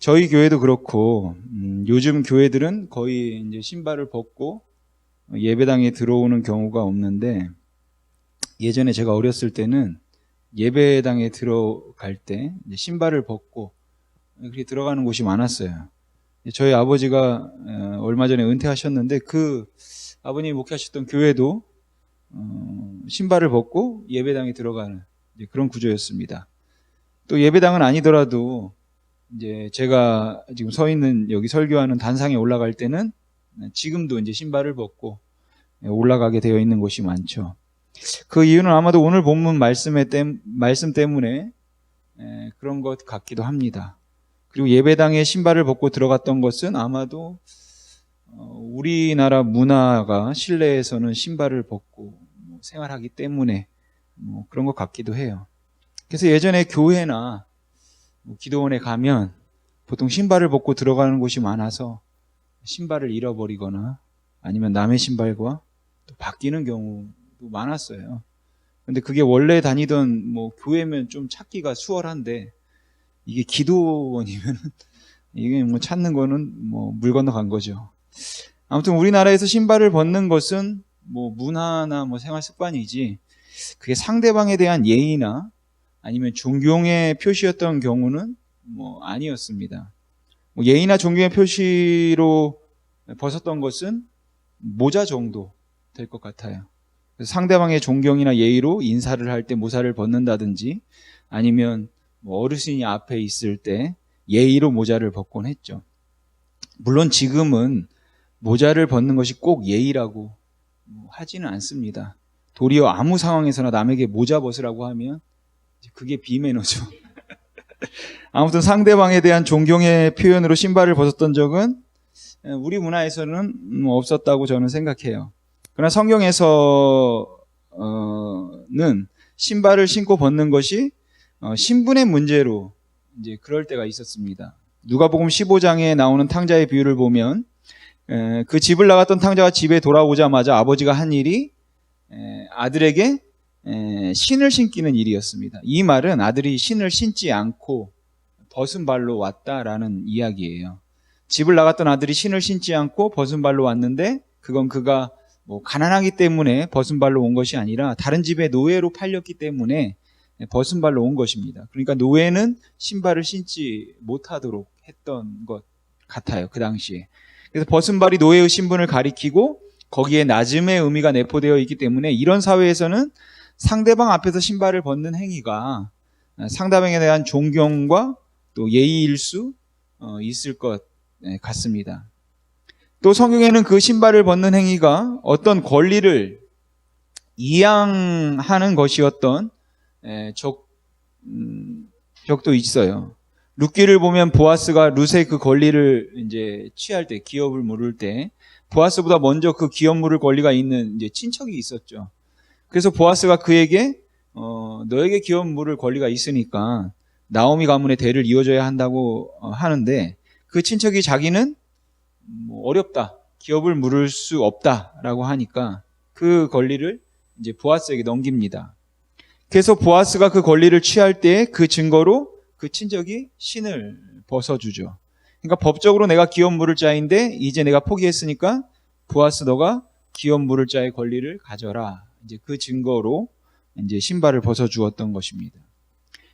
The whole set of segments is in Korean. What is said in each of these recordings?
저희 교회도 그렇고, 요즘 교회들은 거의 이제 신발을 벗고 예배당에 들어오는 경우가 없는데, 예전에 제가 어렸을 때는 예배당에 들어갈 때 이제 신발을 벗고 그렇게 들어가는 곳이 많았어요. 저희 아버지가 얼마 전에 은퇴하셨는데, 그 아버님이 목회하셨던 교회도 신발을 벗고 예배당에 들어가는 그런 구조였습니다. 또 예배당은 아니더라도 이제 제가 지금 서 있는 여기 설교하는 단상에 올라갈 때는 지금도 이제 신발을 벗고 올라가게 되어 있는 곳이 많죠. 그 이유는 아마도 오늘 본문 말씀 때문에 그런 것 같기도 합니다. 그리고 예배당에 신발을 벗고 들어갔던 것은 아마도 우리나라 문화가 실내에서는 신발을 벗고 생활하기 때문에 그런 것 같기도 해요. 그래서 예전에 교회나 기도원에 가면 보통 신발을 벗고 들어가는 곳이 많아서 신발을 잃어버리거나 아니면 남의 신발과 또 바뀌는 경우도 많았어요. 근데 그게 원래 다니던 교회면 좀 찾기가 수월한데, 이게 기도원이면 이게 찾는 거는 물 건너간 거죠. 아무튼 우리나라에서 신발을 벗는 것은 문화나 생활 습관이지, 그게 상대방에 대한 예의나 아니면 존경의 표시였던 경우는 아니었습니다. 예의나 존경의 표시로 벗었던 것은 모자 정도 될 것 같아요. 그래서 상대방의 존경이나 예의로 인사를 할 때 모자를 벗는다든지, 아니면 어르신이 앞에 있을 때 예의로 모자를 벗곤 했죠. 물론 지금은 모자를 벗는 것이 꼭 예의라고 하지는 않습니다. 도리어 아무 상황에서나 남에게 모자 벗으라고 하면 그게 비매너죠. 아무튼 상대방에 대한 존경의 표현으로 신발을 벗었던 적은 우리 문화에서는 없었다고 저는 생각해요. 그러나 성경에서는 신발을 신고 벗는 것이 신분의 문제로 이제 그럴 때가 있었습니다. 누가복음 15장에 나오는 탕자의 비유를 보면 그 집을 나갔던 탕자가 집에 돌아오자마자 아버지가 한 일이 아들에게 신을 신기는 일이었습니다. 이 말은 아들이 신을 신지 않고 벗은 발로 왔다라는 이야기예요. 집을 나갔던 아들이 신을 신지 않고 벗은 발로 왔는데, 그건 그가 가난하기 때문에 벗은 발로 온 것이 아니라 다른 집에 노예로 팔렸기 때문에 벗은 발로 온 것입니다. 그러니까 노예는 신발을 신지 못하도록 했던 것 같아요, 그 당시에. 그래서 벗은 발이 노예의 신분을 가리키고 거기에 낮음의 의미가 내포되어 있기 때문에, 이런 사회에서는 상대방 앞에서 신발을 벗는 행위가 상대방에 대한 존경과 또 예의일 수 있을 것 같습니다. 또 성경에는 그 신발을 벗는 행위가 어떤 권리를 이양하는 것이었던 적도 있어요. 룻기를 보면 보아스가 룻의 그 권리를 이제 취할 때, 기업을 물을 때 보아스보다 먼저 그 기업 물을 권리가 있는 이제 친척이 있었죠. 그래서 보아스가 그에게 너에게 기업 물을 권리가 있으니까 나오미 가문의 대를 이어줘야 한다고 하는데, 그 친척이 자기는 어렵다, 기업을 물을 수 없다라고 하니까 그 권리를 이제 보아스에게 넘깁니다. 그래서 보아스가 그 권리를 취할 때 그 증거로 그 친척이 신을 벗어주죠. 그러니까 법적으로 내가 기업 물을 자인데 이제 내가 포기했으니까 보아스 너가 기업 물을 자의 권리를 가져라. 이제 그 증거로 이제 신발을 벗어주었던 것입니다.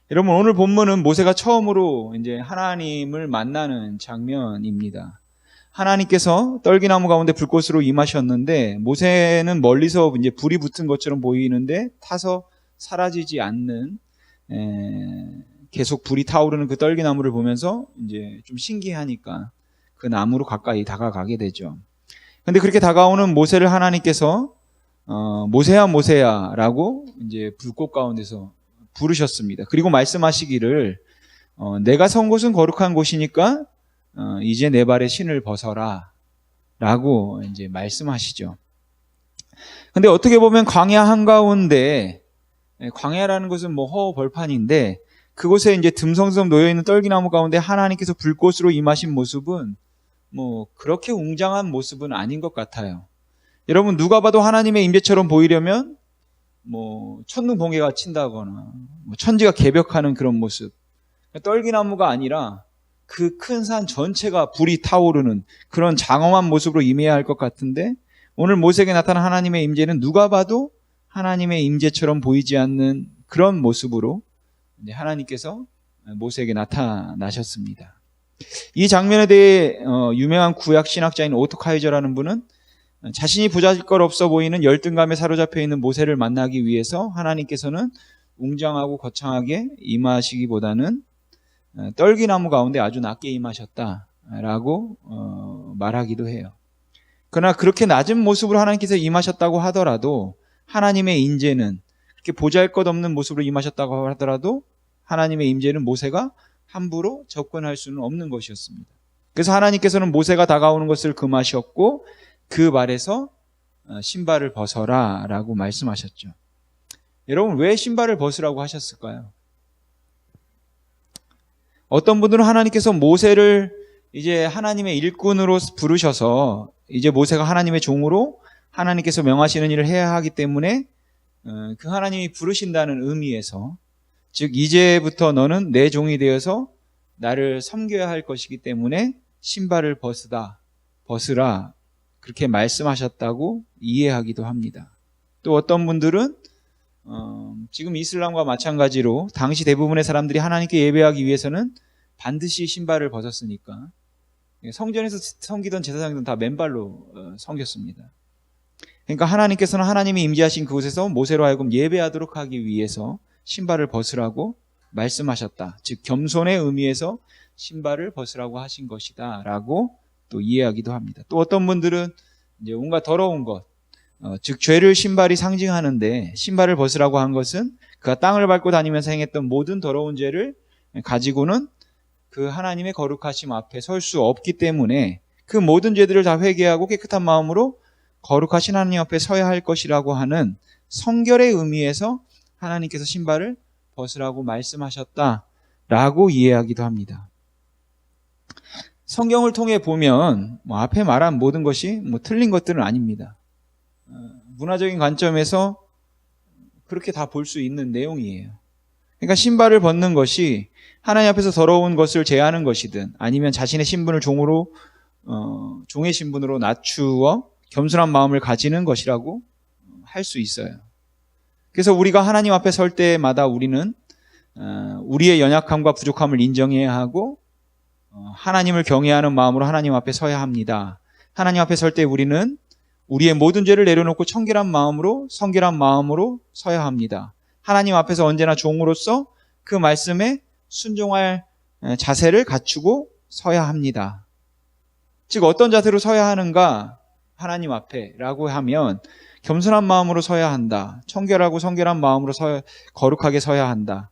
여러분, 오늘 본문은 모세가 처음으로 이제 하나님을 만나는 장면입니다. 하나님께서 떨기나무 가운데 불꽃으로 임하셨는데, 모세는 멀리서 이제 불이 붙은 것처럼 보이는데 타서 사라지지 않는 계속 불이 타오르는 그 떨기나무를 보면서 이제 좀 신기하니까 그 나무로 가까이 다가가게 되죠. 근데 그렇게 다가오는 모세를 하나님께서 모세야 모세야라고 이제 불꽃 가운데서 부르셨습니다. 그리고 말씀하시기를 내가 선 곳은 거룩한 곳이니까 이제 내 발에 신을 벗어라 라고 이제 말씀하시죠. 근데 어떻게 보면 광야 한가운데, 광야라는 것은 허허벌판인데 그곳에 이제 듬성듬성 놓여있는 떨기나무 가운데 하나님께서 불꽃으로 임하신 모습은 그렇게 웅장한 모습은 아닌 것 같아요. 여러분, 누가 봐도 하나님의 임재처럼 보이려면 천둥번개가 친다거나 천지가 개벽하는 그런 모습, 떨기나무가 아니라 그 큰 산 전체가 불이 타오르는 그런 장엄한 모습으로 임해야 할 것 같은데, 오늘 모세에게 나타난 하나님의 임재는 누가 봐도 하나님의 임재처럼 보이지 않는 그런 모습으로 하나님께서 모세에게 나타나셨습니다. 이 장면에 대해 유명한 구약 신학자인 오토 카이저라는 분은 자신이 보잘것없어 보이는 열등감에 사로잡혀 있는 모세를 만나기 위해서 하나님께서는 웅장하고 거창하게 임하시기보다는 떨기나무 가운데 아주 낮게 임하셨다라고 말하기도 해요. 그러나 그렇게 낮은 모습으로 하나님께서 임하셨다고 하더라도 하나님의 임재는, 그렇게 보잘것없는 모습으로 임하셨다고 하더라도 하나님의 임재는 모세가 함부로 접근할 수는 없는 것이었습니다. 그래서 하나님께서는 모세가 다가오는 것을 금하셨고 그 말에서 신발을 벗어라 라고 말씀하셨죠. 여러분, 왜 신발을 벗으라고 하셨을까요? 어떤 분들은 하나님께서 모세를 이제 하나님의 일꾼으로 부르셔서 이제 모세가 하나님의 종으로 하나님께서 명하시는 일을 해야 하기 때문에 그 하나님이 부르신다는 의미에서, 즉 이제부터 너는 내 종이 되어서 나를 섬겨야 할 것이기 때문에 신발을 벗으라 그렇게 말씀하셨다고 이해하기도 합니다. 또 어떤 분들은 지금 이슬람과 마찬가지로 당시 대부분의 사람들이 하나님께 예배하기 위해서는 반드시 신발을 벗었으니까 성전에서 섬기던 제사장들은 다 맨발로 섬겼습니다. 그러니까 하나님께서는 하나님이 임재하신 그곳에서 모세로 하여금 예배하도록 하기 위해서 신발을 벗으라고 말씀하셨다. 즉 겸손의 의미에서 신발을 벗으라고 하신 것이다 라고 또 이해하기도 합니다. 또 어떤 분들은 이제 온갖 더러운 것, 즉 죄를 신발이 상징하는데 신발을 벗으라고 한 것은 그가 땅을 밟고 다니면서 행했던 모든 더러운 죄를 가지고는 그 하나님의 거룩하심 앞에 설 수 없기 때문에 그 모든 죄들을 다 회개하고 깨끗한 마음으로 거룩하신 하나님 앞에 서야 할 것이라고 하는 성결의 의미에서 하나님께서 신발을 벗으라고 말씀하셨다라고 이해하기도 합니다. 성경을 통해 보면 앞에 말한 모든 것이 틀린 것들은 아닙니다. 문화적인 관점에서 그렇게 다 볼 수 있는 내용이에요. 그러니까 신발을 벗는 것이 하나님 앞에서 더러운 것을 제하는 것이든 아니면 자신의 신분을 종의 신분으로 낮추어 겸손한 마음을 가지는 것이라고 할 수 있어요. 그래서 우리가 하나님 앞에 설 때마다 우리는 우리의 연약함과 부족함을 인정해야 하고 하나님을 경외하는 마음으로 하나님 앞에 서야 합니다. 하나님 앞에 설 때 우리는 우리의 모든 죄를 내려놓고 성결한 마음으로 서야 합니다. 하나님 앞에서 언제나 종으로서 그 말씀에 순종할 자세를 갖추고 서야 합니다. 즉 어떤 자세로 서야 하는가? 하나님 앞에라고 하면 겸손한 마음으로 서야 한다. 청결하고 성결한 마음으로 거룩하게 서야 한다.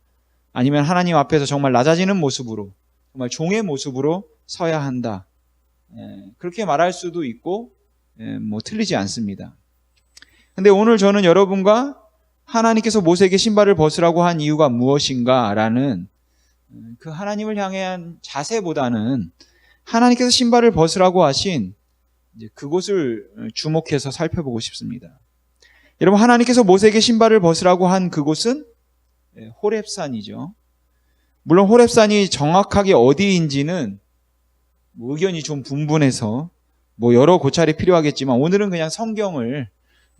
아니면 하나님 앞에서 정말 낮아지는 모습으로, 정말 종의 모습으로 서야 한다. 그렇게 말할 수도 있고 틀리지 않습니다. 근데 오늘 저는 여러분과 하나님께서 모세에게 신발을 벗으라고 한 이유가 무엇인가 라는 그 하나님을 향한 자세보다는 하나님께서 신발을 벗으라고 하신 그곳을 주목해서 살펴보고 싶습니다. 여러분, 하나님께서 모세에게 신발을 벗으라고 한 그곳은 호렙산이죠. 물론 호렙산이 정확하게 어디인지는 의견이 좀 분분해서 여러 고찰이 필요하겠지만 오늘은 그냥 성경을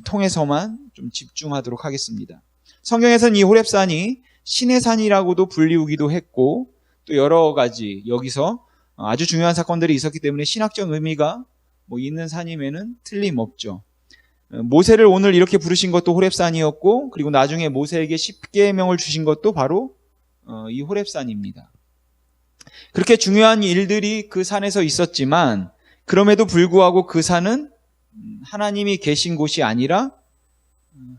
통해서만 좀 집중하도록 하겠습니다. 성경에서는 이 호렙산이 신의 산이라고도 불리우기도 했고 또 여러 가지 여기서 아주 중요한 사건들이 있었기 때문에 신학적 의미가 있는 산임에는 틀림없죠. 모세를 오늘 이렇게 부르신 것도 호렙산이었고 그리고 나중에 모세에게 십계명을 주신 것도 바로 이 호렙산입니다. 그렇게 중요한 일들이 그 산에서 있었지만 그럼에도 불구하고 그 산은 하나님이 계신 곳이 아니라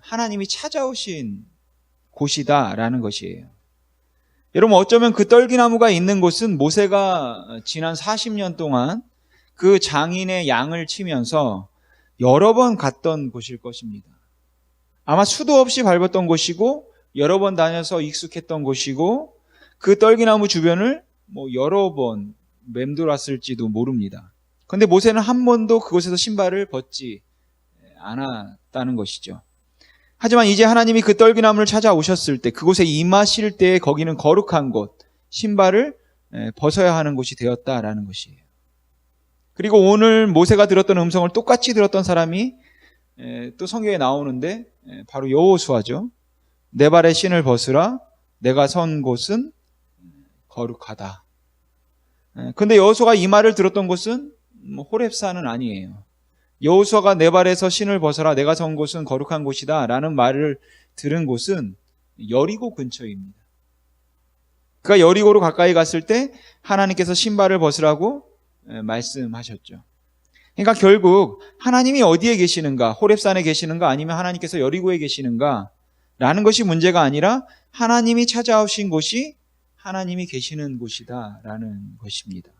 하나님이 찾아오신 곳이다라는 것이에요. 여러분, 어쩌면 그 떨기나무가 있는 곳은 모세가 지난 40년 동안 그 장인의 양을 치면서 여러 번 갔던 곳일 것입니다. 아마 수도 없이 밟았던 곳이고 여러 번 다녀서 익숙했던 곳이고 그 떨기나무 주변을 여러 번 맴돌았을지도 모릅니다. 그런데 모세는 한 번도 그곳에서 신발을 벗지 않았다는 것이죠. 하지만 이제 하나님이 그 떨기나무를 찾아오셨을 때, 그곳에 임하실 때 거기는 거룩한 곳, 신발을 벗어야 하는 곳이 되었다라는 것이에요. 그리고 오늘 모세가 들었던 음성을 똑같이 들었던 사람이 또 성경에 나오는데 바로 여호수아죠. 내 발의 신을 벗으라. 내가 선 곳은 거룩하다. 근데 여호수아가 이 말을 들었던 곳은 호렙산은 아니에요. 여호수아가 내 발에서 신을 벗어라. 내가 선 곳은 거룩한 곳이다 라는 말을 들은 곳은 여리고 근처입니다. 그가 여리고로 가까이 갔을 때 하나님께서 신발을 벗으라고 말씀하셨죠. 그러니까 결국 하나님이 어디에 계시는가, 호렙산에 계시는가 아니면 하나님께서 여리고에 계시는가 라는 것이 문제가 아니라 하나님이 찾아오신 곳이 하나님이 계시는 곳이다라는 것입니다.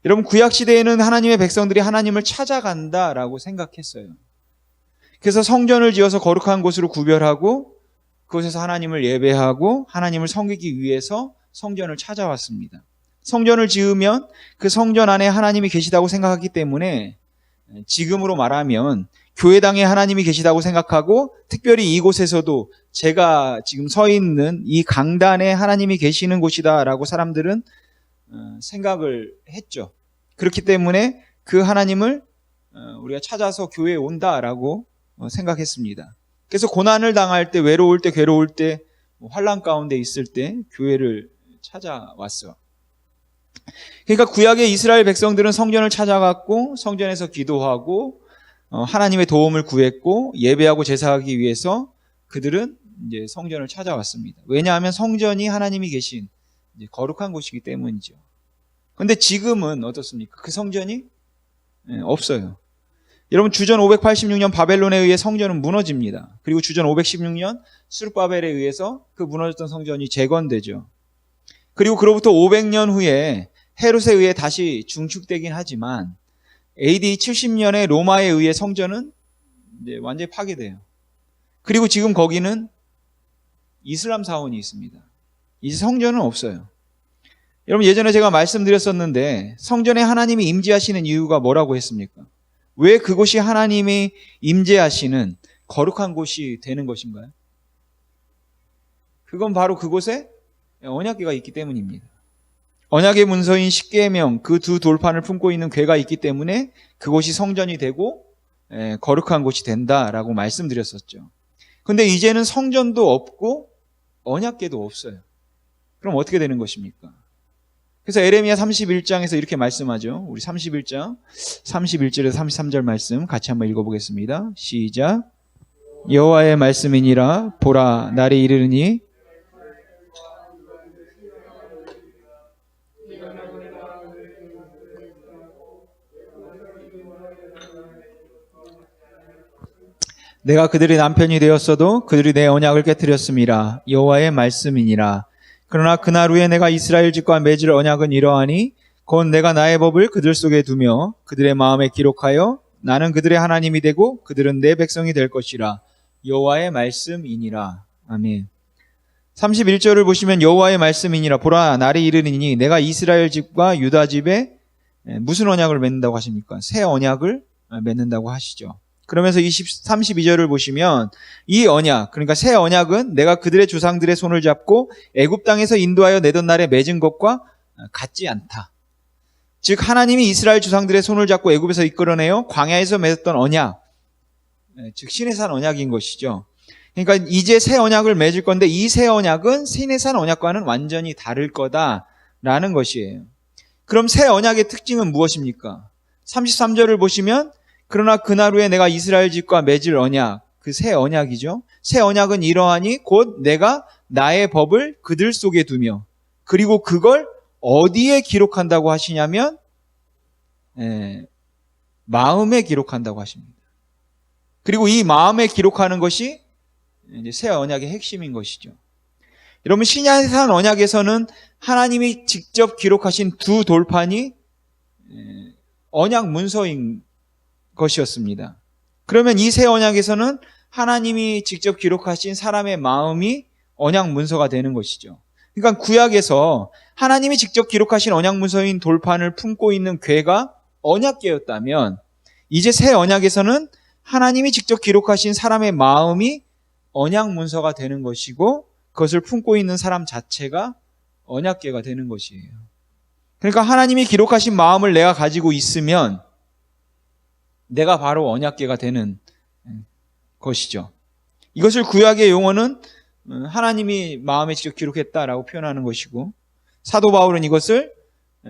여러분, 구약시대에는 하나님의 백성들이 하나님을 찾아간다라고 생각했어요. 그래서 성전을 지어서 거룩한 곳으로 구별하고 그곳에서 하나님을 예배하고 하나님을 섬기기 위해서 성전을 찾아왔습니다. 성전을 지으면 그 성전 안에 하나님이 계시다고 생각하기 때문에 지금으로 말하면 교회당에 하나님이 계시다고 생각하고 특별히 이곳에서도 제가 지금 서 있는 이 강단에 하나님이 계시는 곳이다라고 사람들은 생각을 했죠. 그렇기 때문에 그 하나님을 우리가 찾아서 교회에 온다라고 생각했습니다. 그래서 고난을 당할 때, 외로울 때, 괴로울 때, 환난 가운데 있을 때 교회를 찾아왔어. 그러니까 구약의 이스라엘 백성들은 성전을 찾아갔고 성전에서 기도하고 하나님의 도움을 구했고 예배하고 제사하기 위해서 그들은 이제 성전을 찾아왔습니다. 왜냐하면 성전이 하나님이 계신 이제 거룩한 곳이기 때문이죠. 그런데 지금은 어떻습니까? 그 성전이 없어요. 여러분, 주전 586년 바벨론에 의해 성전은 무너집니다. 그리고 주전 516년 스룹바벨에 의해서 그 무너졌던 성전이 재건되죠. 그리고 그로부터 500년 후에 헤롯에 의해 다시 중축되긴 하지만 AD 70년에 로마에 의해 성전은 이제 완전히 파괴돼요. 그리고 지금 거기는 이슬람 사원이 있습니다. 이제 성전은 없어요. 여러분, 예전에 제가 말씀드렸었는데 성전에 하나님이 임재하시는 이유가 뭐라고 했습니까? 왜 그곳이 하나님이 임재하시는 거룩한 곳이 되는 것인가요? 그건 바로 그곳에 언약궤가 있기 때문입니다. 언약의 문서인 십계명 그 두 돌판을 품고 있는 궤가 있기 때문에 그곳이 성전이 되고 거룩한 곳이 된다라고 말씀드렸었죠. 근데 이제는 성전도 없고 언약궤도 없어요. 그럼 어떻게 되는 것입니까? 그래서 에레미야 31장에서 이렇게 말씀하죠. 우리 31장 31절에서 33절 말씀 같이 한번 읽어보겠습니다. 시작. 여호와의 말씀이니라. 보라, 날이 이르르니 내가 그들의 남편이 되었어도 그들이 내 언약을 깨뜨렸음이라. 여호와의 말씀이니라. 그러나 그날 후에 내가 이스라엘 집과 맺을 언약은 이러하니 곧 내가 나의 법을 그들 속에 두며 그들의 마음에 기록하여 나는 그들의 하나님이 되고 그들은 내 백성이 될 것이라. 여호와의 말씀이니라. 아멘. 31절을 보시면 여호와의 말씀이니라. 보라, 날이 이르니니 내가 이스라엘 집과 유다 집에 무슨 언약을 맺는다고 하십니까? 새 언약을 맺는다고 하시죠. 그러면서 32절을 보시면 이 언약, 그러니까 새 언약은 내가 그들의 조상들의 손을 잡고 애굽 땅에서 인도하여 내던 날에 맺은 것과 같지 않다. 즉 하나님이 이스라엘 조상들의 손을 잡고 애굽에서 이끌어내어 광야에서 맺었던 언약, 즉 시내산 언약인 것이죠. 그러니까 이제 새 언약을 맺을 건데 이 새 언약은 시내산 언약과는 완전히 다를 거다라는 것이에요. 그럼 새 언약의 특징은 무엇입니까? 33절을 보시면 그러나 그날 후에 내가 이스라엘 집과 맺을 언약, 그 새 언약이죠. 새 언약은 이러하니 곧 내가 나의 법을 그들 속에 두며 그리고 그걸 어디에 기록한다고 하시냐면 마음에 기록한다고 하십니다. 그리고 이 마음에 기록하는 것이 이제 새 언약의 핵심인 것이죠. 여러분, 시내산 언약에서는 하나님이 직접 기록하신 두 돌판이 언약 문서인 것이었습니다. 그러면 이 새 언약에서는 하나님이 직접 기록하신 사람의 마음이 언약 문서가 되는 것이죠. 그러니까 구약에서 하나님이 직접 기록하신 언약 문서인 돌판을 품고 있는 궤가 언약궤였다면 이제 새 언약에서는 하나님이 직접 기록하신 사람의 마음이 언약 문서가 되는 것이고 그것을 품고 있는 사람 자체가 언약궤가 되는 것이에요. 그러니까 하나님이 기록하신 마음을 내가 가지고 있으면 내가 바로 언약궤가 되는 것이죠. 이것을 구약의 용어는 하나님이 마음에 직접 기록했다라고 표현하는 것이고, 사도 바울은 이것을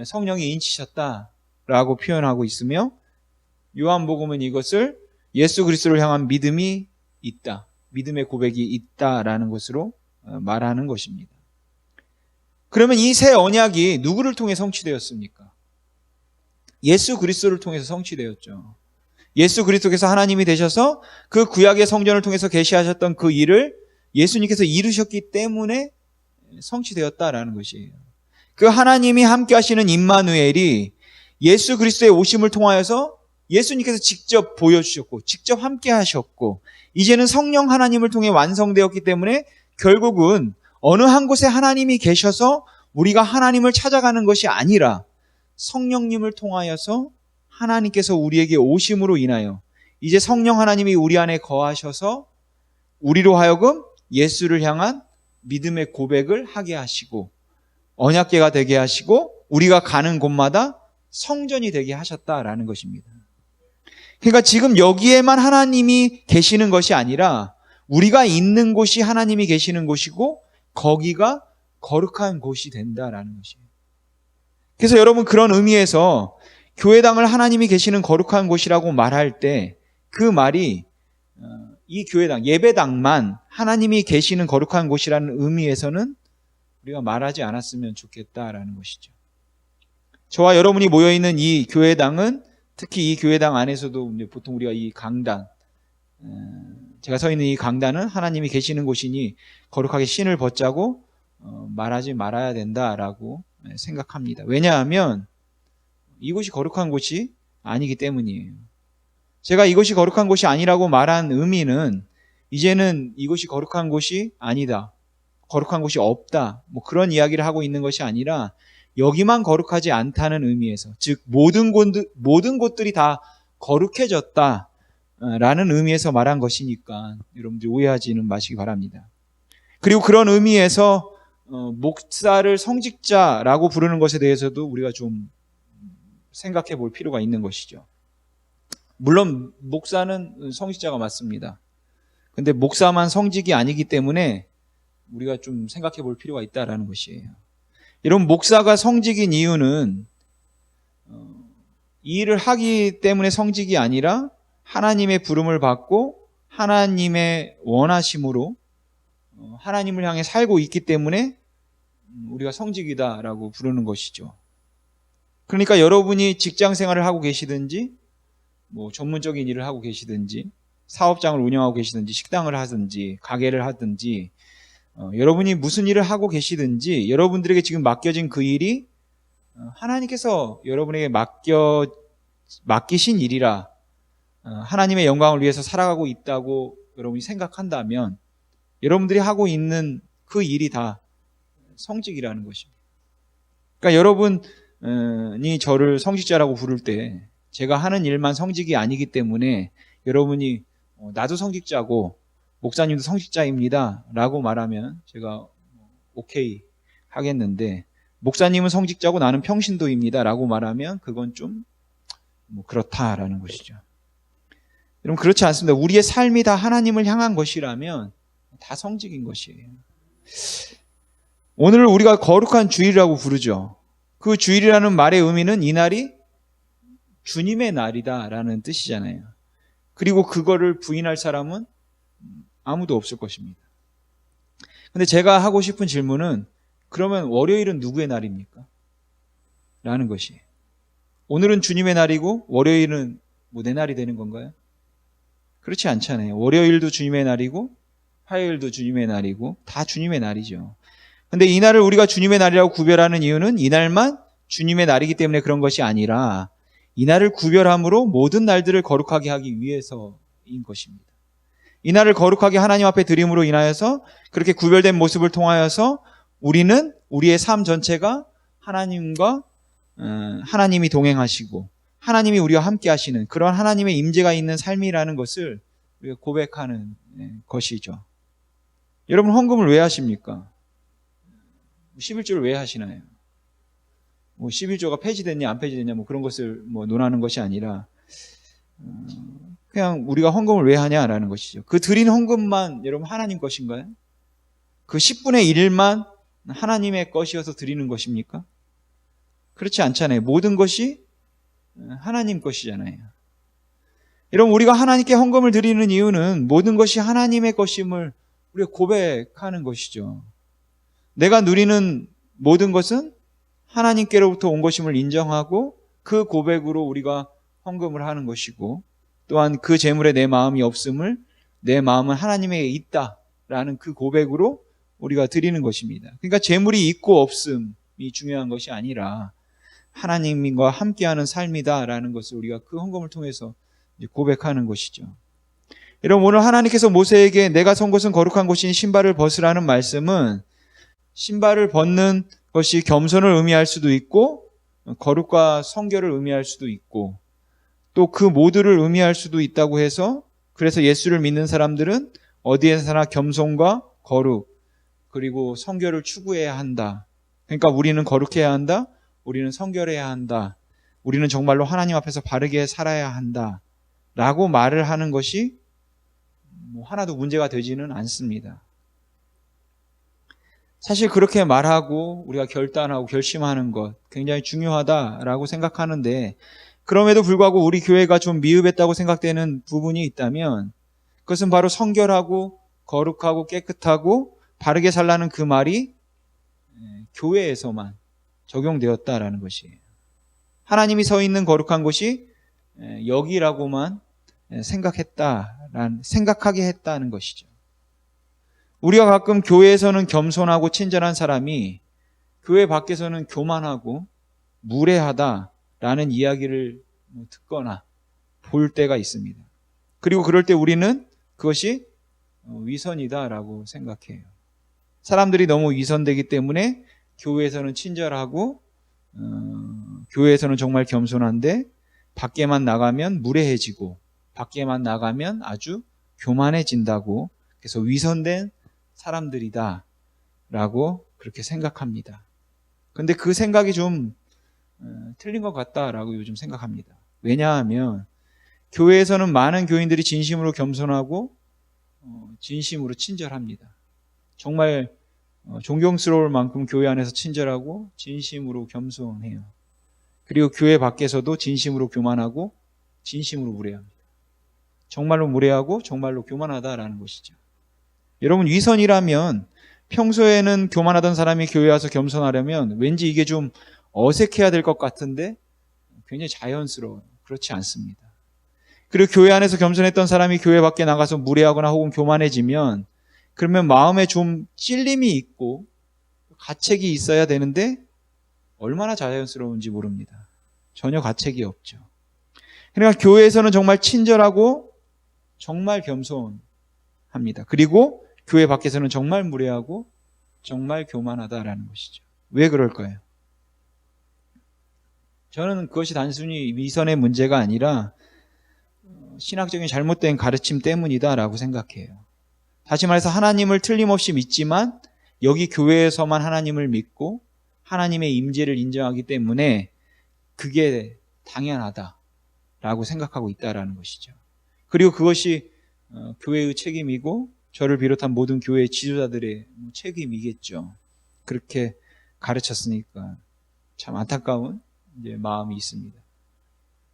성령이 인치셨다라고 표현하고 있으며, 요한복음은 이것을 예수 그리스도를 향한 믿음이 있다, 믿음의 고백이 있다라는 것으로 말하는 것입니다. 그러면 이 새 언약이 누구를 통해 성취되었습니까? 예수 그리스도를 통해서 성취되었죠. 예수 그리스도께서 하나님이 되셔서 그 구약의 성전을 통해서 계시하셨던 그 일을 예수님께서 이루셨기 때문에 성취되었다라는 것이에요. 그 하나님이 함께 하시는 임마누엘이 예수 그리스도의 오심을 통하여서 예수님께서 직접 보여주셨고 직접 함께 하셨고, 이제는 성령 하나님을 통해 완성되었기 때문에 결국은 어느 한 곳에 하나님이 계셔서 우리가 하나님을 찾아가는 것이 아니라 성령님을 통하여서 하나님께서 우리에게 오심으로 인하여 이제 성령 하나님이 우리 안에 거하셔서 우리로 하여금 예수를 향한 믿음의 고백을 하게 하시고 언약궤가 되게 하시고 우리가 가는 곳마다 성전이 되게 하셨다라는 것입니다. 그러니까 지금 여기에만 하나님이 계시는 것이 아니라 우리가 있는 곳이 하나님이 계시는 곳이고 거기가 거룩한 곳이 된다라는 것이에요. 그래서 여러분, 그런 의미에서 교회당을 하나님이 계시는 거룩한 곳이라고 말할 때 그 말이 이 교회당, 예배당만 하나님이 계시는 거룩한 곳이라는 의미에서는 우리가 말하지 않았으면 좋겠다라는 것이죠. 저와 여러분이 모여있는 이 교회당은, 특히 이 교회당 안에서도 보통 우리가 이 강단, 제가 서 있는 이 강단은 하나님이 계시는 곳이니 거룩하게 신을 벗자고 말하지 말아야 된다라고 생각합니다. 왜냐하면 이곳이 거룩한 곳이 아니기 때문이에요. 제가 이곳이 거룩한 곳이 아니라고 말한 의미는 이제는 이곳이 거룩한 곳이 아니다, 거룩한 곳이 없다, 뭐 그런 이야기를 하고 있는 것이 아니라 여기만 거룩하지 않다는 의미에서, 즉 모든 곳들이 다 거룩해졌다라는 의미에서 말한 것이니까 여러분들 오해하지는 마시기 바랍니다. 그리고 그런 의미에서 목사를 성직자라고 부르는 것에 대해서도 우리가 좀 생각해 볼 필요가 있는 것이죠. 물론 목사는 성직자가 맞습니다. 근데 목사만 성직이 아니기 때문에 우리가 좀 생각해 볼 필요가 있다라는 것이에요. 여러분, 목사가 성직인 이유는 이 일을 하기 때문에 성직이 아니라 하나님의 부름을 받고 하나님의 원하심으로 하나님을 향해 살고 있기 때문에 우리가 성직이다라고 부르는 것이죠. 그러니까 여러분이 직장 생활을 하고 계시든지 뭐 전문적인 일을 하고 계시든지 사업장을 운영하고 계시든지 식당을 하든지 가게를 하든지 여러분이 무슨 일을 하고 계시든지 여러분들에게 지금 맡겨진 그 일이 하나님께서 여러분에게 맡기신 일이라 하나님의 영광을 위해서 살아가고 있다고 여러분이 생각한다면 여러분들이 하고 있는 그 일이 다 성직이라는 것입니다. 그러니까 여러분이 저를 성직자라고 부를 때 제가 하는 일만 성직이 아니기 때문에 여러분이 나도 성직자고 목사님도 성직자입니다 라고 말하면 제가 오케이 하겠는데, 목사님은 성직자고 나는 평신도입니다 라고 말하면 그건 좀 그렇다라는 것이죠. 여러분, 그렇지 않습니다. 우리의 삶이 다 하나님을 향한 것이라면 다 성직인 것이에요. 오늘을 우리가 거룩한 주일이라고 부르죠. 그 주일이라는 말의 의미는 이날이 주님의 날이다라는 뜻이잖아요. 그리고 그거를 부인할 사람은 아무도 없을 것입니다. 근데 제가 하고 싶은 질문은, 그러면 월요일은 누구의 날입니까? 라는 것이에요. 오늘은 주님의 날이고 월요일은 뭐 내 날이 되는 건가요? 그렇지 않잖아요. 월요일도 주님의 날이고 화요일도 주님의 날이고 다 주님의 날이죠. 근데 이 날을 우리가 주님의 날이라고 구별하는 이유는 이날만 주님의 날이기 때문에 그런 것이 아니라 이 날을 구별함으로 모든 날들을 거룩하게 하기 위해서인 것입니다. 이 날을 거룩하게 하나님 앞에 드림으로 인하여서 그렇게 구별된 모습을 통하여서 우리는 우리의 삶 전체가 하나님이 동행하시고 하나님이 우리와 함께 하시는 그런 하나님의 임재가 있는 삶이라는 것을 우리가 고백하는 것이죠. 여러분, 헌금을 왜 하십니까? 11조를 왜 하시나요? 11조가 폐지됐냐 안 폐지됐냐 그런 것을 논하는 것이 아니라 그냥 우리가 헌금을 왜 하냐라는 것이죠. 그 드린 헌금만 여러분 하나님 것인가요? 그 10분의 1만 하나님의 것이어서 드리는 것입니까? 그렇지 않잖아요. 모든 것이 하나님 것이잖아요. 여러분, 우리가 하나님께 헌금을 드리는 이유는 모든 것이 하나님의 것임을 우리가 고백하는 것이죠. 내가 누리는 모든 것은 하나님께로부터 온 것임을 인정하고 그 고백으로 우리가 헌금을 하는 것이고, 또한 그 재물에 내 마음이 없음을, 내 마음은 하나님에게 있다라는 그 고백으로 우리가 드리는 것입니다. 그러니까 재물이 있고 없음이 중요한 것이 아니라 하나님과 함께하는 삶이다라는 것을 우리가 그 헌금을 통해서 고백하는 것이죠. 여러분, 오늘 하나님께서 모세에게 내가 선 곳은 거룩한 곳이니 신발을 벗으라는 말씀은 신발을 벗는 것이 겸손을 의미할 수도 있고 거룩과 성결을 의미할 수도 있고 또 그 모두를 의미할 수도 있다고 해서, 그래서 예수를 믿는 사람들은 어디에서나 겸손과 거룩 그리고 성결을 추구해야 한다. 그러니까 우리는 거룩해야 한다. 우리는 성결해야 한다. 우리는 정말로 하나님 앞에서 바르게 살아야 한다. 라고 말을 하는 것이 하나도 문제가 되지는 않습니다. 사실 그렇게 말하고 우리가 결단하고 결심하는 것 굉장히 중요하다라고 생각하는데, 그럼에도 불구하고 우리 교회가 좀 미흡했다고 생각되는 부분이 있다면 그것은 바로 성결하고 거룩하고 깨끗하고 바르게 살라는 그 말이 교회에서만 적용되었다라는 것이에요. 하나님이 서 있는 거룩한 곳이 여기라고만 생각하게 했다는 것이죠. 우리가 가끔 교회에서는 겸손하고 친절한 사람이 교회 밖에서는 교만하고 무례하다라는 이야기를 듣거나 볼 때가 있습니다. 그리고 그럴 때 우리는 그것이 위선이다라고 생각해요. 사람들이 너무 위선되기 때문에 교회에서는 친절하고 교회에서는 정말 겸손한데 밖에만 나가면 무례해지고 밖에만 나가면 아주 교만해진다고, 그래서 위선된 사람들이다 라고 그렇게 생각합니다. 근데 그 생각이 좀 틀린 것 같다라고 요즘 생각합니다. 왜냐하면 교회에서는 많은 교인들이 진심으로 겸손하고 진심으로 친절합니다. 정말 존경스러울 만큼 교회 안에서 친절하고 진심으로 겸손해요. 그리고 교회 밖에서도 진심으로 교만하고 진심으로 무례합니다. 정말로 무례하고 정말로 교만하다라는 것이죠. 여러분, 위선이라면 평소에는 교만하던 사람이 교회 와서 겸손하려면 왠지 이게 좀 어색해야 될 것 같은데 굉장히 자연스러워요. 그렇지 않습니다. 그리고 교회 안에서 겸손했던 사람이 교회 밖에 나가서 무례하거나 혹은 교만해지면 그러면 마음에 좀 찔림이 있고 가책이 있어야 되는데 얼마나 자연스러운지 모릅니다. 전혀 가책이 없죠. 그러니까 교회에서는 정말 친절하고 정말 겸손합니다. 그리고 교회 밖에서는 정말 무례하고 정말 교만하다라는 것이죠. 왜 그럴까요? 저는 그것이 단순히 위선의 문제가 아니라 신학적인 잘못된 가르침 때문이다라고 생각해요. 다시 말해서 하나님을 틀림없이 믿지만 여기 교회에서만 하나님을 믿고 하나님의 임재를 인정하기 때문에 그게 당연하다라고 생각하고 있다라는 것이죠. 그리고 그것이 교회의 책임이고 저를 비롯한 모든 교회 지도자들의 책임이겠죠. 그렇게 가르쳤으니까 참 안타까운 마음이 있습니다.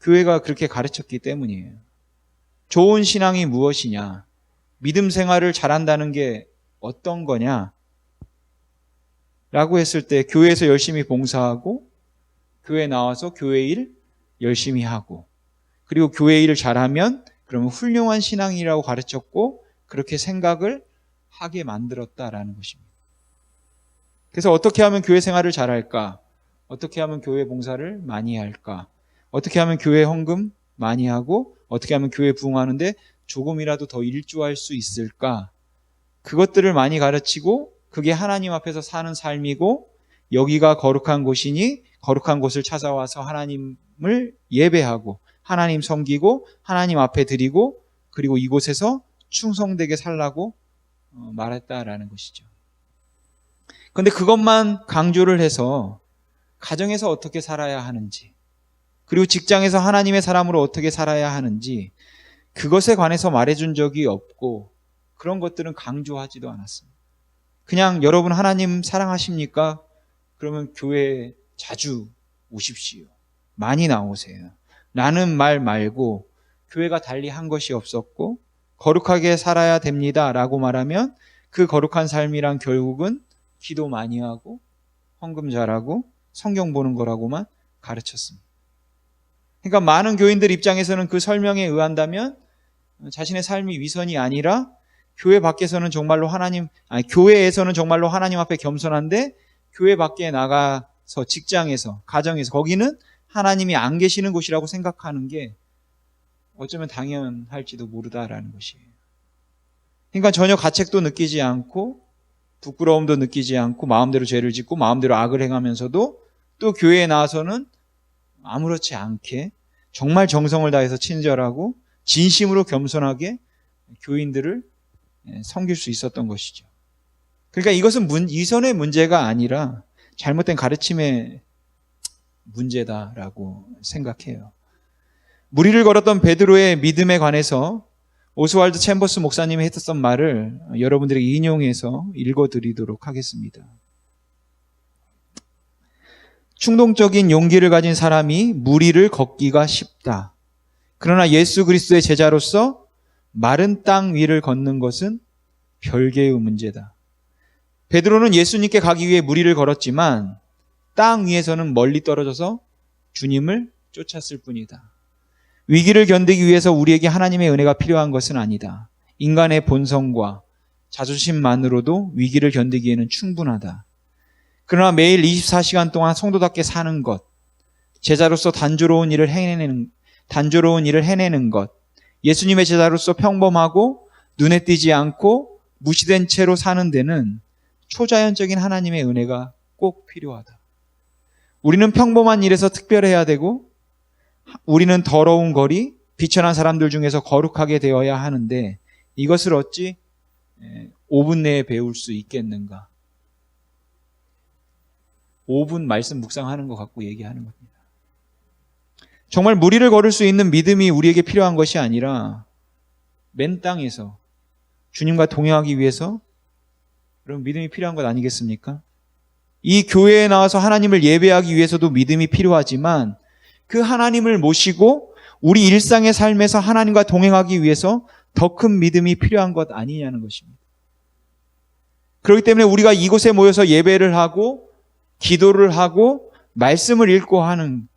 교회가 그렇게 가르쳤기 때문이에요. 좋은 신앙이 무엇이냐? 믿음 생활을 잘한다는 게 어떤 거냐? 라고 했을 때 교회에서 열심히 봉사하고 교회 나와서 교회 일 열심히 하고 그리고 교회 일을 잘하면 그러면 훌륭한 신앙이라고 가르쳤고 그렇게 생각을 하게 만들었다라는 것입니다. 그래서 어떻게 하면 교회 생활을 잘할까? 어떻게 하면 교회 봉사를 많이 할까? 어떻게 하면 교회 헌금 많이 하고 어떻게 하면 교회 부흥하는데 조금이라도 더 일조할 수 있을까? 그것들을 많이 가르치고 그게 하나님 앞에서 사는 삶이고 여기가 거룩한 곳이니 거룩한 곳을 찾아와서 하나님을 예배하고 하나님 섬기고 하나님 앞에 드리고 그리고 이곳에서 충성되게 살라고 말했다라는 것이죠. 그런데 그것만 강조를 해서 가정에서 어떻게 살아야 하는지, 그리고 직장에서 하나님의 사람으로 어떻게 살아야 하는지 그것에 관해서 말해준 적이 없고 그런 것들은 강조하지도 않았습니다. 그냥 여러분 하나님 사랑하십니까? 그러면 교회에 자주 오십시오. 많이 나오세요. 라는 말 말고 교회가 달리 한 것이 없었고 거룩하게 살아야 됩니다 라고 말하면 그 거룩한 삶이란 결국은 기도 많이 하고 헌금 잘하고 성경 보는 거라고만 가르쳤습니다. 그러니까 많은 교인들 입장에서는 그 설명에 의한다면 자신의 삶이 위선이 아니라 교회 밖에서는 정말로 교회에서는 정말로 하나님 앞에 겸손한데 교회 밖에 나가서 직장에서, 가정에서 거기는 하나님이 안 계시는 곳이라고 생각하는 게 어쩌면 당연할지도 모르다라는 것이에요. 그러니까 전혀 가책도 느끼지 않고 부끄러움도 느끼지 않고 마음대로 죄를 짓고 마음대로 악을 행하면서도 또 교회에 나와서는 아무렇지 않게 정말 정성을 다해서 친절하고 진심으로 겸손하게 교인들을 섬길 수 있었던 것이죠. 그러니까 이것은 이선의 문제가 아니라 잘못된 가르침의 문제다라고 생각해요. 무리를 걸었던 베드로의 믿음에 관해서 오스왈드 챔버스 목사님이 했었던 말을 여러분들에게 인용해서 읽어드리도록 하겠습니다. 충동적인 용기를 가진 사람이 무리를 걷기가 쉽다. 그러나 예수 그리스도의 제자로서 마른 땅 위를 걷는 것은 별개의 문제다. 베드로는 예수님께 가기 위해 무리를 걸었지만 땅 위에서는 멀리 떨어져서 주님을 쫓았을 뿐이다. 위기를 견디기 위해서 우리에게 하나님의 은혜가 필요한 것은 아니다. 인간의 본성과 자존심만으로도 위기를 견디기에는 충분하다. 그러나 매일 24시간 동안 성도답게 사는 것, 제자로서 단조로운 일을 해내는 것, 예수님의 제자로서 평범하고 눈에 띄지 않고 무시된 채로 사는 데는 초자연적인 하나님의 은혜가 꼭 필요하다. 우리는 평범한 일에서 특별해야 되고 우리는 더러운 거리, 비천한 사람들 중에서 거룩하게 되어야 하는데 이것을 어찌 5분 내에 배울 수 있겠는가? 5분 말씀 묵상하는 것 갖고 얘기하는 겁니다. 정말 무리를 걸을 수 있는 믿음이 우리에게 필요한 것이 아니라 맨 땅에서 주님과 동행하기 위해서 그런 믿음이 필요한 것 아니겠습니까? 이 교회에 나와서 하나님을 예배하기 위해서도 믿음이 필요하지만 그 하나님을 모시고 우리 일상의 삶에서 하나님과 동행하기 위해서 더 큰 믿음이 필요한 것 아니냐는 것입니다. 그렇기 때문에 우리가 이곳에 모여서 예배를 하고 기도를 하고 말씀을 읽고 하는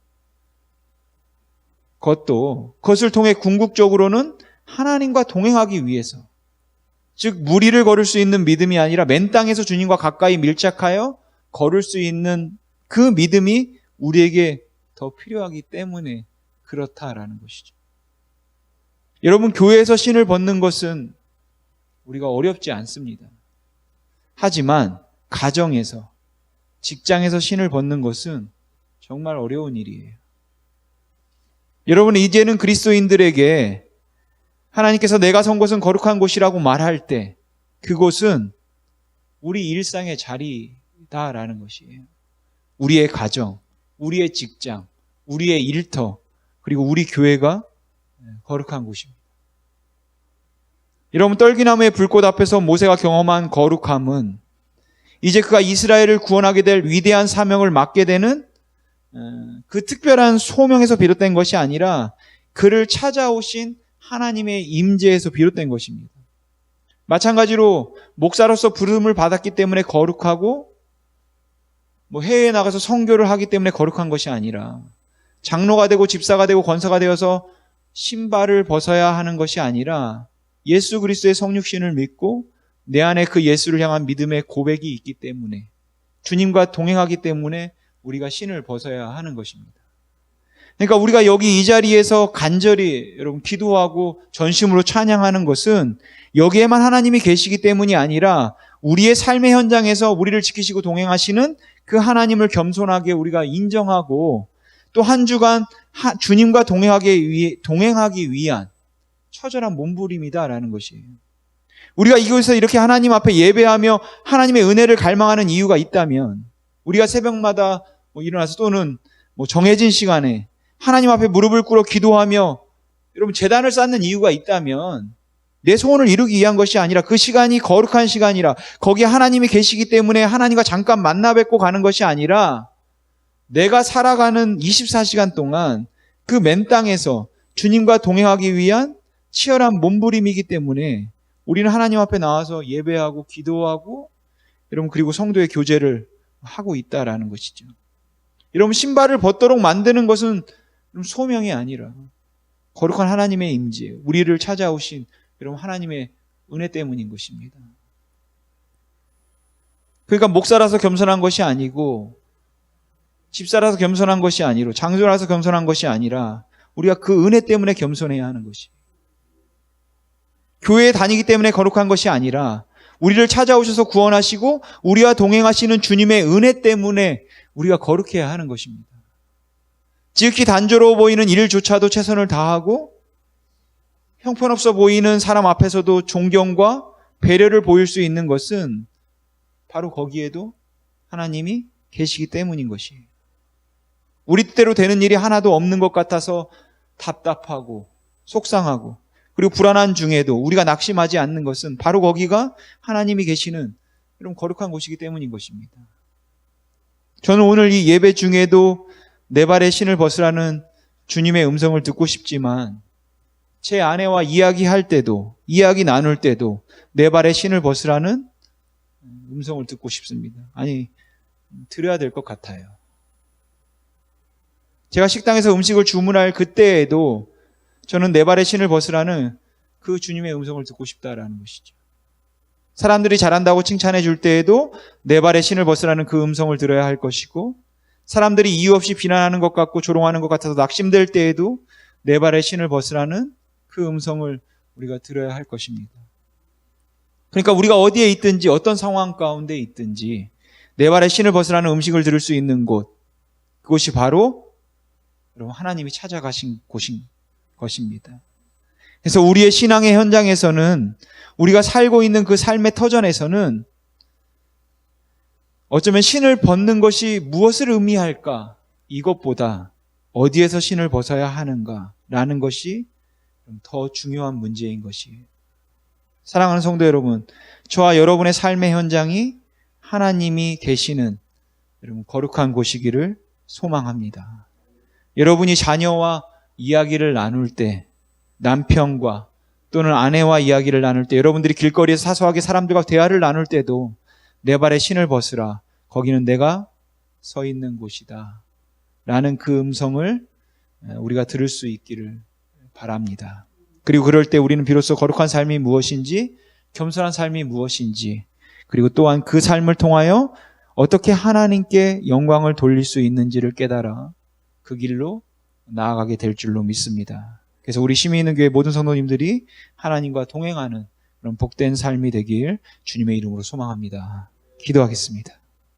그것을 통해 궁극적으로는 하나님과 동행하기 위해서, 즉 무리를 걸을 수 있는 믿음이 아니라 맨 땅에서 주님과 가까이 밀착하여 걸을 수 있는 그 믿음이 우리에게 더 필요하기 때문에 그렇다라는 것이죠. 여러분, 교회에서 신을 벗는 것은 우리가 어렵지 않습니다. 하지만 가정에서, 직장에서 신을 벗는 것은 정말 어려운 일이에요. 여러분, 이제는 그리스도인들에게 하나님께서 내가 선 곳은 거룩한 곳이라고 말할 때 그곳은 우리 일상의 자리다라는 것이에요. 우리의 가정, 우리의 직장, 우리의 일터, 그리고 우리 교회가 거룩한 곳입니다. 여러분, 떨기나무의 불꽃 앞에서 모세가 경험한 거룩함은 이제 그가 이스라엘을 구원하게 될 위대한 사명을 맡게 되는 그 특별한 소명에서 비롯된 것이 아니라 그를 찾아오신 하나님의 임재에서 비롯된 것입니다. 마찬가지로 목사로서 부름을 받았기 때문에 거룩하고 해외에 나가서 선교를 하기 때문에 거룩한 것이 아니라 장로가 되고 집사가 되고 권사가 되어서 신발을 벗어야 하는 것이 아니라 예수 그리스도의 성육신을 믿고 내 안에 그 예수를 향한 믿음의 고백이 있기 때문에 주님과 동행하기 때문에 우리가 신을 벗어야 하는 것입니다. 그러니까 우리가 여기 이 자리에서 간절히 여러분 기도하고 전심으로 찬양하는 것은 여기에만 하나님이 계시기 때문이 아니라 우리의 삶의 현장에서 우리를 지키시고 동행하시는 그 하나님을 겸손하게 우리가 인정하고 또 한 주간 주님과 동행하기 위한 처절한 몸부림이다라는 것이에요. 우리가 이곳에서 이렇게 하나님 앞에 예배하며 하나님의 은혜를 갈망하는 이유가 있다면, 우리가 새벽마다 일어나서 또는 정해진 시간에 하나님 앞에 무릎을 꿇어 기도하며 여러분 제단을 쌓는 이유가 있다면, 내 소원을 이루기 위한 것이 아니라 그 시간이 거룩한 시간이라 거기에 하나님이 계시기 때문에 하나님과 잠깐 만나 뵙고 가는 것이 아니라, 내가 살아가는 24시간 동안 그 맨 땅에서 주님과 동행하기 위한 치열한 몸부림이기 때문에 우리는 하나님 앞에 나와서 예배하고 기도하고 여러분 그리고 성도의 교제를 하고 있다라는 것이죠. 여러분 신발을 벗도록 만드는 것은 소명이 아니라 거룩한 하나님의 임재, 우리를 찾아오신 여러분 하나님의 은혜 때문인 것입니다. 그러니까 목사라서 겸손한 것이 아니고 집사라서 겸손한 것이 아니고 장조라서 겸손한 것이 아니라 우리가 그 은혜 때문에 겸손해야 하는 것입니다. 교회에 다니기 때문에 거룩한 것이 아니라 우리를 찾아오셔서 구원하시고 우리와 동행하시는 주님의 은혜 때문에 우리가 거룩해야 하는 것입니다. 지극히 단조로워 보이는 일조차도 최선을 다하고 형편없어 보이는 사람 앞에서도 존경과 배려를 보일 수 있는 것은 바로 거기에도 하나님이 계시기 때문인 것이에요. 우리 뜻대로 되는 일이 하나도 없는 것 같아서 답답하고 속상하고 그리고 불안한 중에도 우리가 낙심하지 않는 것은 바로 거기가 하나님이 계시는 이런 거룩한 곳이기 때문인 것입니다. 저는 오늘 이 예배 중에도 내 발에 신을 벗으라는 주님의 음성을 듣고 싶지만 제 아내와 이야기할 때도 이야기 나눌 때도 내 발에 신을 벗으라는 음성을 듣고 싶습니다. 아니, 들어야 될 것 같아요. 제가 식당에서 음식을 주문할 그때에도 저는 내 발에 신을 벗으라는 그 주님의 음성을 듣고 싶다라는 것이죠. 사람들이 잘한다고 칭찬해 줄 때에도 내 발에 신을 벗으라는 그 음성을 들어야 할 것이고, 사람들이 이유 없이 비난하는 것 같고 조롱하는 것 같아서 낙심될 때에도 내 발에 신을 벗으라는 그 음성을 우리가 들어야 할 것입니다. 그러니까 우리가 어디에 있든지 어떤 상황 가운데 있든지 내 발에 신을 벗으라는 음식을 들을 수 있는 곳, 그것이 바로 여러분 하나님이 찾아가신 곳인 것입니다. 그래서 우리의 신앙의 현장에서는, 우리가 살고 있는 그 삶의 터전에서는 어쩌면 신을 벗는 것이 무엇을 의미할까, 이것보다 어디에서 신을 벗어야 하는가라는 것이 더 중요한 문제인 것이에요. 사랑하는 성도 여러분, 저와 여러분의 삶의 현장이 하나님이 계시는 여러분 거룩한 곳이기를 소망합니다. 여러분이 자녀와 이야기를 나눌 때, 남편과 또는 아내와 이야기를 나눌 때, 여러분들이 길거리에서 사소하게 사람들과 대화를 나눌 때도 내 발에 신을 벗으라, 거기는 내가 서 있는 곳이다 라는 그 음성을 우리가 들을 수 있기를 바랍니다. 그리고 그럴 때 우리는 비로소 거룩한 삶이 무엇인지, 겸손한 삶이 무엇인지, 그리고 또한 그 삶을 통하여 어떻게 하나님께 영광을 돌릴 수 있는지를 깨달아 그 길로 나아가게 될 줄로 믿습니다. 그래서 우리 시민있는 교회 모든 성도님들이 하나님과 동행하는 그런 복된 삶이 되길 주님의 이름으로 소망합니다. 기도하겠습니다.